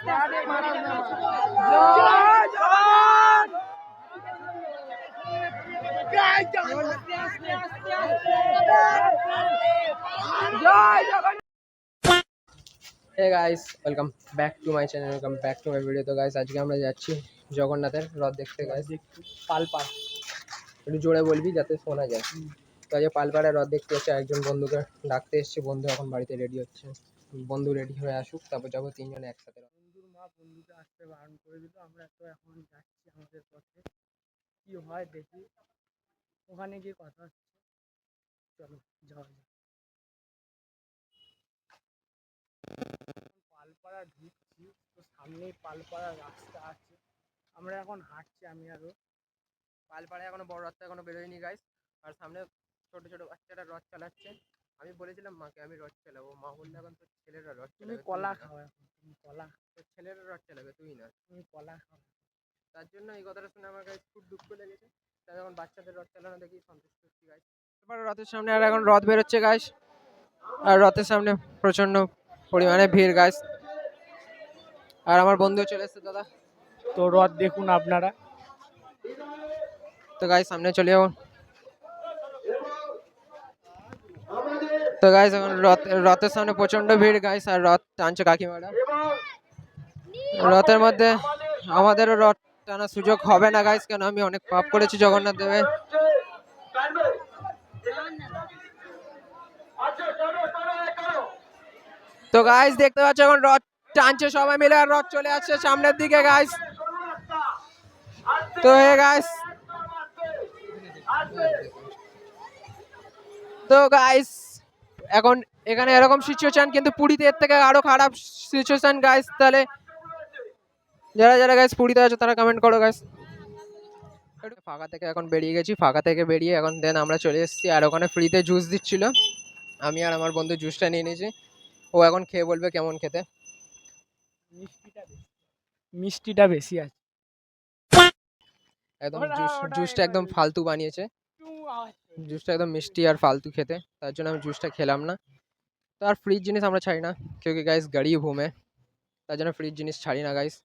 Hey guys, welcome back to my channel, welcome back to my video. তো guys আজকে আমরা যাচ্ছি জগন্নাথের রথ দেখতে গাইস। পালপাড় একটু জোরে বলবি যাতে শোনা যায়। তো আজকে পালপাড়ায় রথ দেখতে এসে একজন বন্ধুকে ডাকতে এসেছি, বন্ধু এখন বাড়িতে রেডি হচ্ছে। বন্ধু রেডি হয়ে আসুক, তারপর যাবো তিনজনে একসাথে। বন্ধুর মা বন্ধুকে আসতে বারণ করে দিল, আমরা তো এখন যাচ্ছি আমাদের পথে, কি হয় দেখি, ওখানে গিয়ে কথা হচ্ছে। চলো যাওয়া যাক। পালপাড়া ঢুকছি, তো সামনেই পালপাড়ার রাস্তা আছে, আমরা এখন হাঁটছি। আমি আরো পালপাড়ায় এখনো বড় রাস্তা এখনো বেরোয়নি গাইস, আর সামনে ছোট ছোট বাচ্চারা রথ চালাচ্ছে। আমি বলেছিলাম মাকে আমি রথ চালাবো, মা বললে এখন তো ছেলেরা রথ চালাবে। তুমি কলা খাও, এখন তুমি কলা, তো ছেলেরা রথ চালাবে, তুই না, তুমি কলা খাও। তার জন্য এই কথাটা শুনে আমার গাইস খুব দুঃখ লেগেছে। তাই এখন বাচ্চাদের রথ চালানো দেখি সন্তুষ্ট হচ্ছি গাইস। তারপর রথের সামনে আর এখন রথ বেরোচ্ছে গাইস, আর রথের সামনে প্রচন্ড পরিমাণে ভিড় গাইস। আর আমার বন্ধু চলে এসেছে দাদা, তো রথ দেখুন আপনারা। তো গাইস সামনে চলে যাবো। তো গাইস এখন রথের সামনে প্রচন্ড ভিড় গাইস, আর রথ টানছে কাকিমারা। রথের মধ্যে আমাদেরও রথ টানার সুযোগ হবে না গাইস, কেন আমি অনেক পাপ করেছি জগন্নাথ দেবে। তো গাইস দেখতে পাচ্ছ এখন রথ টানছে সবাই মিলে, আর রথ চলে আসছে সামনের দিকে গাইস। তো হে গাইস, তো গাইস এখন এখানে এরকম সিচুয়েশন, কিন্তু পুরীতে এর থেকে আরো খারাপ সিচুয়েশন গাইস। তাহলে যারা যারা গাইস পুরীতে আছে তারা কমেন্ট করো গাইস। ফাঁকা থেকে এখন বেরিয়ে গেছি, ফাঁকা থেকে বেরিয়ে এখন দেন আমরা চলে এসেছি, আর ওখানে ফ্রিতে জুস দিচ্ছিল। আমি আর আমার বন্ধু জুসটা নিয়ে নিয়েছি, ও এখন খেয়ে বলবে কেমন খেতে। মিষ্টিটা বেশি আছে একদম। জুসটা একদম ফালতু বানিয়েছে, জুসটা একদম মিষ্টি আর ফালতু খেতে, তার জন্য আমি জুসটা খেলাম না। তো আর ফ্রিজ জিনিস আমরা ছাড়ি না, क्योंकि গাইস গরিব হুম मैं, তার জন্য ফ্রিজ জিনিস ছাড়ি না গাইস।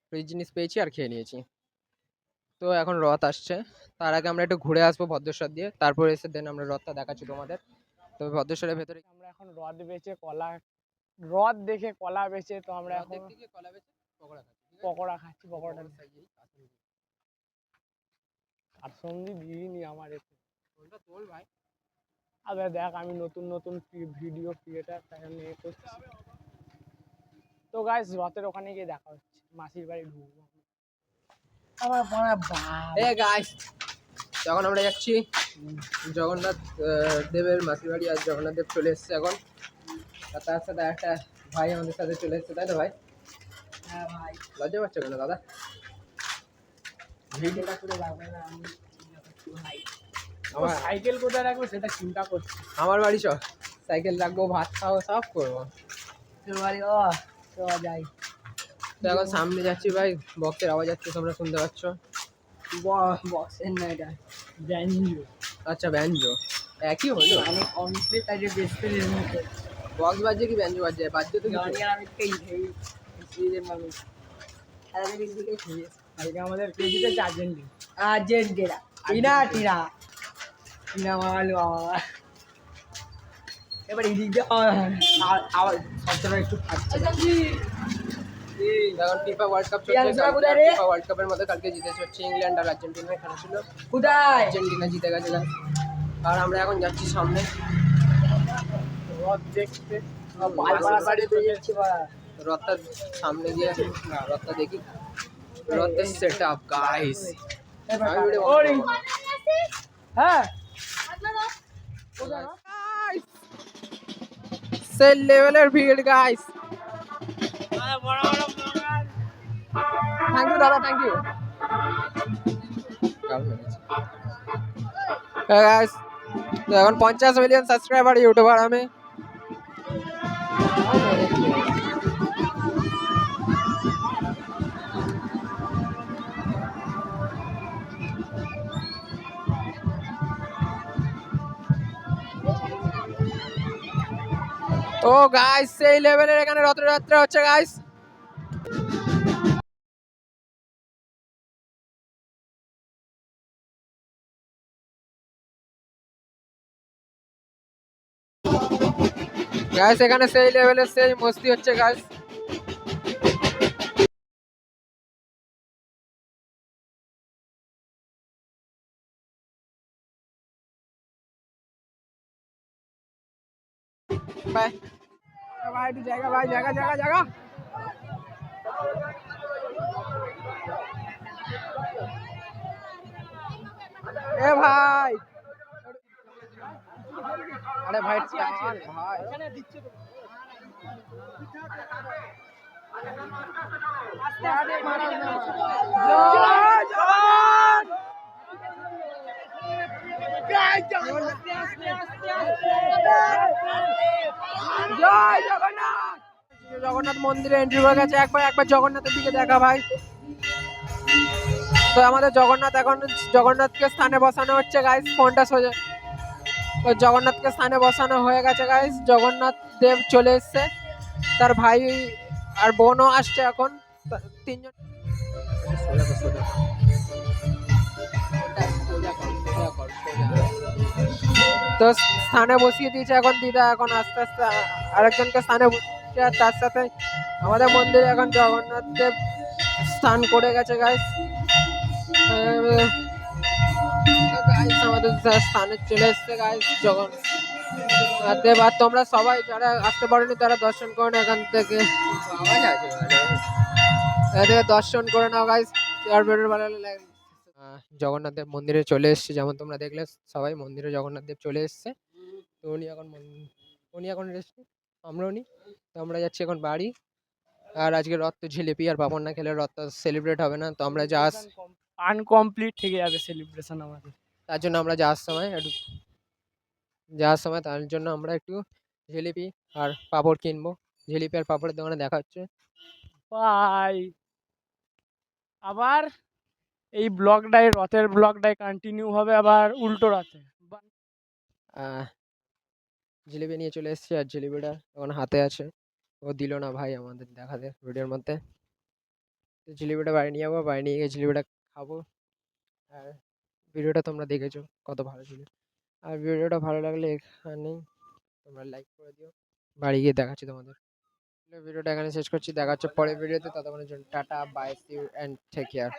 ফ্রিজ জিনিস পেয়েছি আর খেয়ে নিয়েছি। তো এখন রথ আসছে, তার আগে আমরা একটু ঘুরে আসবো ভদ্রেশ্বর দিয়ে, তারপর এসে দেন আমরা রথটা দেখাচ্ছি তোমাদের। তো ভদ্রেশ্বরের ভেতরে আমরা এখন রথ বেচে কলা, রথ দেখে কলা বেচে, তো আমরা এখন কলা বেচে পকোড়া খাচ্ছি। পকোড়াটা আর সঙ্গী দিইনি আমার এতে, ওটা তোল ভাই। আবে দেখ আমি নতুন নতুন ভিডিও ক্রিয়েটার, তাই আমি এ করছি। তো গাইস রথের ওখানে গিয়ে দেখা হচ্ছে, মাসির বাড়ি ঢুকবো আমার বড় বাপ। এ গাইস যখন আমরা যাচ্ছি জগন্নাথ দেবের মাসির বাড়ি, আর জগন্নাথ দেব চলে এসছে এখন, আর তার সাথে একটা ভাই আমাদের সাথে চলে এসছে, তাই তো ভাই? হ্যাঁ ভাই। লজ্জা পাচ্ছ কেন দাদা? ভিডিওটা করে রাখবে না আমি ভাই, আমার সাইকেল কোথায় রাখবো সেটা চিন্তা করছি। আমার বাড়ি চল, সাইকেল রাখবো, ভাত খাবো, সব করবো। তোর বাড়ি ও তো যাই। তো এখন সামনে যাচ্ছি ভাই, বক্সের আওয়াজ যাচ্ছে তোমরা শুনতে পাচ্ছ। বক্সের না, এটা ব্যাঞ্জো। আচ্ছা ব্যাঞ্জো, একই হলো মানে কমপ্লিট আগে বেসতে নিতে। বক্স বাজছে কি ব্যাঞ্জো বাজছে? বাজছে তো জানি আমি এই এই মানুষ খেলা দেখে দিকে খেয়েছে। আজকে আমাদের কেজিতে আর্জেন্টিনা টিনা টিনা টিনা মামালু বাবা। এবার এদিক দিয়ে আবার সবসময় একটু ফাটছে। এখন ফিফা ওয়ার্ল্ড কাপ চলছে, ফিফা ওয়ার্ল্ড কাপের মধ্যে কালকে জিতেছে হচ্ছে ইংল্যান্ড আর আর্জেন্টিনা, খেলা ছিল। কোথায়? আর্জেন্টিনা জিতে গেছে। আর আমরা এখন যাচ্ছি সামনে রথ দেখতে, রথটা সামনে গিয়ে রথটা দেখি, রথের সেট আপ গাইস। হ্যাঁ সে লেভেলের ভিড় গাইস। থ্যাংক ইউ দাদা, থ্যাংক ইউ গাইস। এখন 50 মিলিয়ন সাবস্ক্রাইবার ইউটিউবার আমি। ও গাইস সেই লেভেলের এখানে রথযাত্রা হচ্ছে গাইস। গাইস এখানে সেই লেভেলের সেই মস্তি হচ্ছে গাইস। ভাই ভাই একটু জায়গা, ভাই জায়গা জায়গা জায়গা। এ ভাই, আরে ভাই চাল ভাই। জয় জগন্নাথ, জয় জগন্নাথ। জগন্নাথ মন্দিরে এন্ট্রি হয়ে গেছে। একবার একবার জগন্নাথের দিকে দেখা ভাই। তো আমাদের জগন্নাথ এখন জগন্নাথকে স্থানে বসানো হচ্ছে গাইস। ফোনটা সোজা, তো জগন্নাথকে স্থানে বসানো হয়ে গেছে গাইস। জগন্নাথ দেব চলে এসছে, তার ভাই আর বোনও আসছে এখন, তিনজন। তো স্থানে বসিয়ে দিয়েছে এখন দিদা। এখন আস্তে আস্তে আরেকজনকে স্থানে বসিয়ে, আর তার সাথে আমাদের মন্দিরে এখন জগন্নাথ দেব স্থান করে গেছে গাইস। আমাদের স্থানে চলে এসছে গাইস জগন্নাথ দেব। আর তোমরা সবাই যারা আসতে পারোনি তারা দর্শন করো না এখান থেকে, দর্শন করে নাও গাইস। আর ভিডিও ভালো লাগলে জগন্নাথ দেব মন্দিরে চলে এসছে, যেমন তোমরা দেখলে সবাই মন্দিরে জগন্নাথ দেব চলে এসছে। তো উনি এখন রেস্ট, আমরাও নি। তো আমরা যাচ্ছি এখন বাড়ি। আর আজকে রথ তো জিলিপি আর পাপড় না খেলে রথ তো সেলিব্রেট হবে না। তো আমরা আনকমপ্লিট থেকে যাবে সেলিব্রেশন আমাদের। তার জন্য আমরা তার জন্য আমরা একটু জিলিপি আর পাঁপড় কিনবো। জিলিপি আর পাঁপড়ের দোকানে দেখা হচ্ছে। বাই। আবার এই ব্লগটাই, রথের ব্লগটাই কন্টিনিউ হবে আবার উল্টো রথে। জিলিপি নিয়ে চলে এসেছি, আর জিলিপিটা এখন হাতে আছে। ও দিল না ভাই আমাদের দেখাতে ভিডিওর মধ্যে। তো জিলিপিটা বাড়ি নিয়ে যাবো, বাড়ি নিয়ে গিয়ে জিলিপিটা খাবো। আর ভিডিওটা তোমরা দেখেছো কত ভালো ছিল। আর ভিডিওটা ভালো লাগলে এখানেই তোমরা লাইক করে দিও। বাড়ি গিয়ে দেখাচ্ছি তোমাদের। ভিডিওটা এখানে শেষ করছি, দেখা হচ্ছে পরের ভিডিওতে। ততক্ষণের জন্য tata, bye, see you and take care.